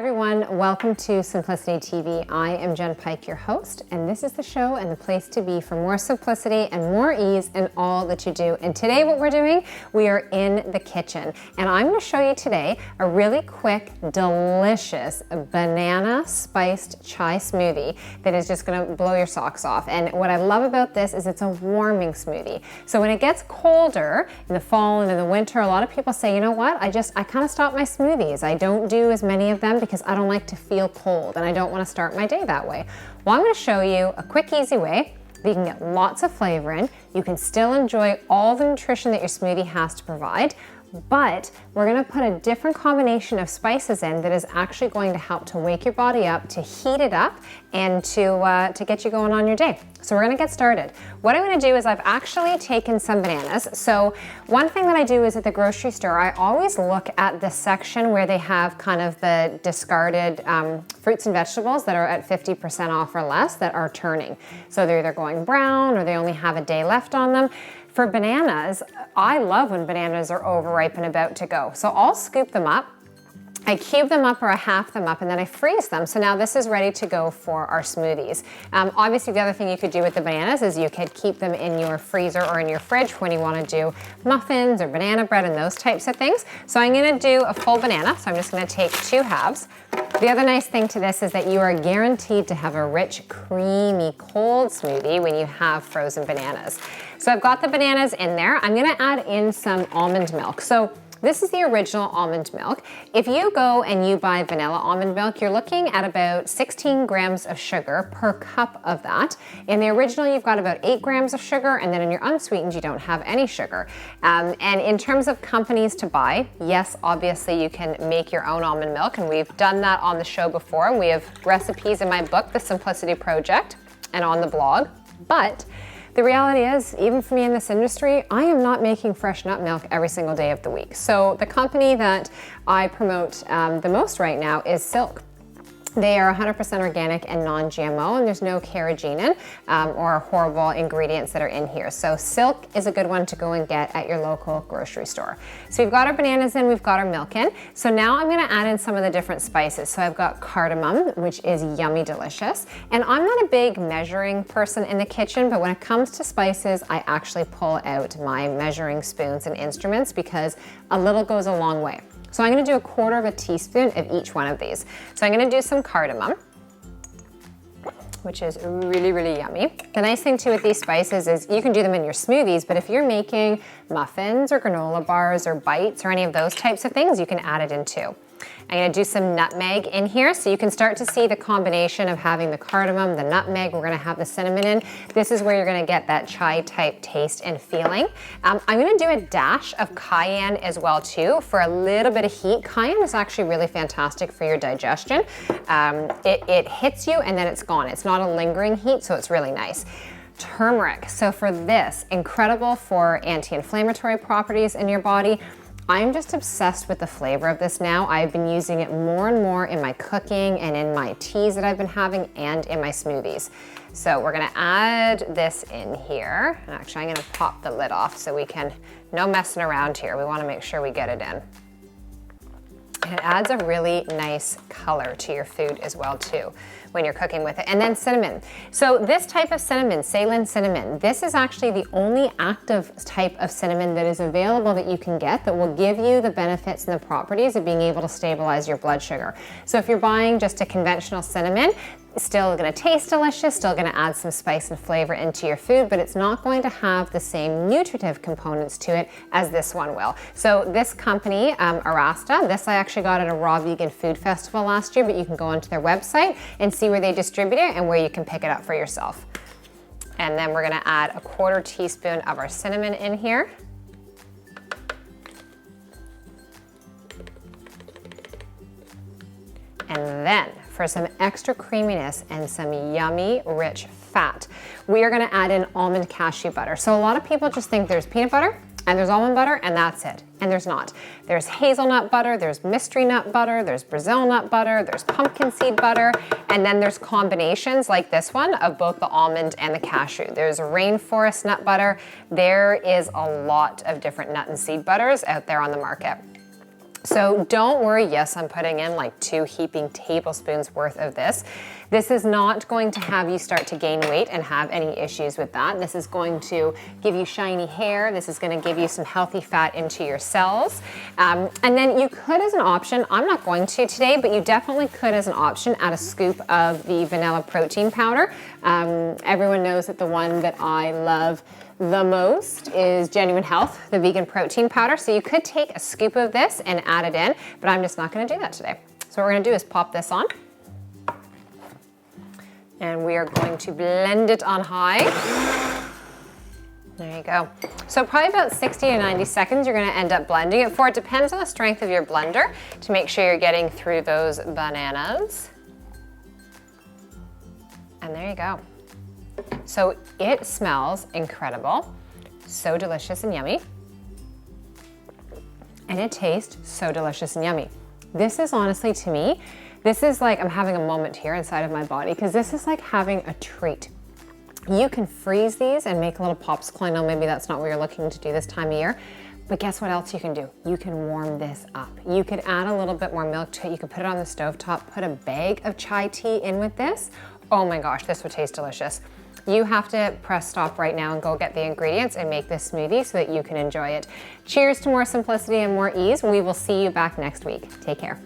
everyone, welcome to Simplicity TV. I am Jenn Pike, your host, and this is the show and the place to be for more simplicity and more ease in all that you do. And today what we're doing, we are in the kitchen, and I'm going to show you today a really quick, delicious banana spiced chai smoothie that is just going to blow your socks off. And what I love about this is it's a warming smoothie. So when it gets colder in the fall and in the winter, a lot of people say, you know what, I kind of stop my smoothies. I don't do as many of them because I don't like to feel cold and I don't want to start my day that way. Well, I'm going to show you a quick, easy way that you can get lots of flavor in. You can still enjoy all the nutrition that your smoothie has to provide, but we're going to put a different combination of spices in that is actually going to help to wake your body up, to heat it up, and to get you going on your day. So we're going to get started. What I'm going to do is I've actually taken some bananas. So one thing that I do is at the grocery store, I always look at the section where they have kind of the discarded fruits and vegetables that are at 50% off or less that are turning. So they're either going brown or they only have a day left on them. For bananas, I love when bananas are overripe and about to go. So I'll scoop them up, I cube them up or I half them up, and then I freeze them. So now this is ready to go for our smoothies. Obviously the other thing you could do with the bananas is you could keep them in your freezer or in your fridge when you want to do muffins or banana bread and those types of things. So I'm going to do a full banana. So I'm just going to take 2 halves. The other nice thing to this is that you are guaranteed to have a rich, creamy, cold smoothie when you have frozen bananas. So I've got the bananas in there. I'm going to add in some almond milk. So this is the original almond milk. If you go and you buy vanilla almond milk, you're looking at about 16 grams of sugar per cup of that. In the original, you've got about 8 grams of sugar, and then in your unsweetened, you don't have any sugar. And in terms of companies to buy, yes, obviously you can make your own almond milk, and we've done that on the show before, and we have recipes in my book, The Simplicity Project, and on the blog. But the reality is, even for me in this industry, I am not making fresh nut milk every single day of the week. So the company that I promote the most right now is Silk. They are 100% organic and non-GMO, and there's no carrageenan or horrible ingredients that are in here. So Silk is a good one to go and get at your local grocery store. So we've got our bananas in, we've got our milk in. So now I'm gonna add in some of the different spices. So I've got cardamom, which is yummy delicious. And I'm not a big measuring person in the kitchen, but when it comes to spices, I actually pull out my measuring spoons and instruments because a little goes a long way. So I'm going to do 1/4 teaspoon of each one of these. So I'm going to do some cardamom, which is really, really yummy. The nice thing too with these spices is you can do them in your smoothies, but if you're making muffins or granola bars or bites or any of those types of things, you can add it in too. I'm going to do some nutmeg in here so you can start to see the combination of having the cardamom, the nutmeg, we're going to have the cinnamon in. This is where you're going to get that chai type taste and feeling. I'm going to do a dash of cayenne as well too for a little bit of heat. Cayenne is actually really fantastic for your digestion. It hits you and then it's gone. It's not a lingering heat, so it's really nice. Turmeric. So for this, incredible for anti-inflammatory properties in your body. I'm just obsessed with the flavor of this now. I've been using it more and more in my cooking and in my teas that I've been having and in my smoothies. So we're gonna add this in here. And actually, I'm gonna pop the lid off so we can, no messing around here. We wanna make sure we get it in. And it adds a really nice color to your food as well too when you're cooking with it. And then cinnamon. So this type of cinnamon, Ceylon cinnamon, this is actually the only active type of cinnamon that is available that you can get that will give you the benefits and the properties of being able to stabilize your blood sugar. So if you're buying just a conventional cinnamon, it's still gonna taste delicious, still gonna add some spice and flavor into your food, but it's not going to have the same nutritive components to it as this one will. So this company, Arasta, this I actually got at a Raw Vegan Food Festival last year, but you can go onto their website and see where they distribute it and where you can pick it up for yourself. And then we're gonna add 1/4 teaspoon of our cinnamon in here. And then for some extra creaminess and some yummy, rich fat, we are gonna add in almond cashew butter. So a lot of people just think there's peanut butter and there's almond butter and that's it. And there's not. There's hazelnut butter, there's mystery nut butter, there's Brazil nut butter, there's pumpkin seed butter, and then there's combinations like this one of both the almond and the cashew. There's rainforest nut butter. There is a lot of different nut and seed butters out there on the market. So don't worry, yes, I'm putting in like 2 heaping tablespoons worth of this. This is not going to have you start to gain weight and have any issues with that. This is going to give you shiny hair. This is going to give you some healthy fat into your cells. And then you could, as an option, I'm not going to today, but you definitely could, as an option, add a scoop of the vanilla protein powder. Everyone knows that the one that I love the most is Genuine Health, the vegan protein powder. So you could take a scoop of this and add it in, but I'm just not gonna do that today. So what we're gonna do is pop this on. And we are going to blend it on high. There you go. So probably about 60 to 90 seconds you're gonna end up blending it for. It depends on the strength of your blender to make sure you're getting through those bananas. And there you go. So it smells incredible, so delicious and yummy. And it tastes so delicious and yummy. This is honestly, to me, this is like I'm having a moment here inside of my body, because this is like having a treat. You can freeze these and make a little popsicle. I know maybe that's not what you're looking to do this time of year, but guess what else you can do? You can warm this up. You could add a little bit more milk to it. You could put it on the stovetop, put a bag of chai tea in with this. Oh my gosh, this would taste delicious. You have to press stop right now and go get the ingredients and make this smoothie so that you can enjoy it. Cheers to more simplicity and more ease. We will see you back next week. Take care.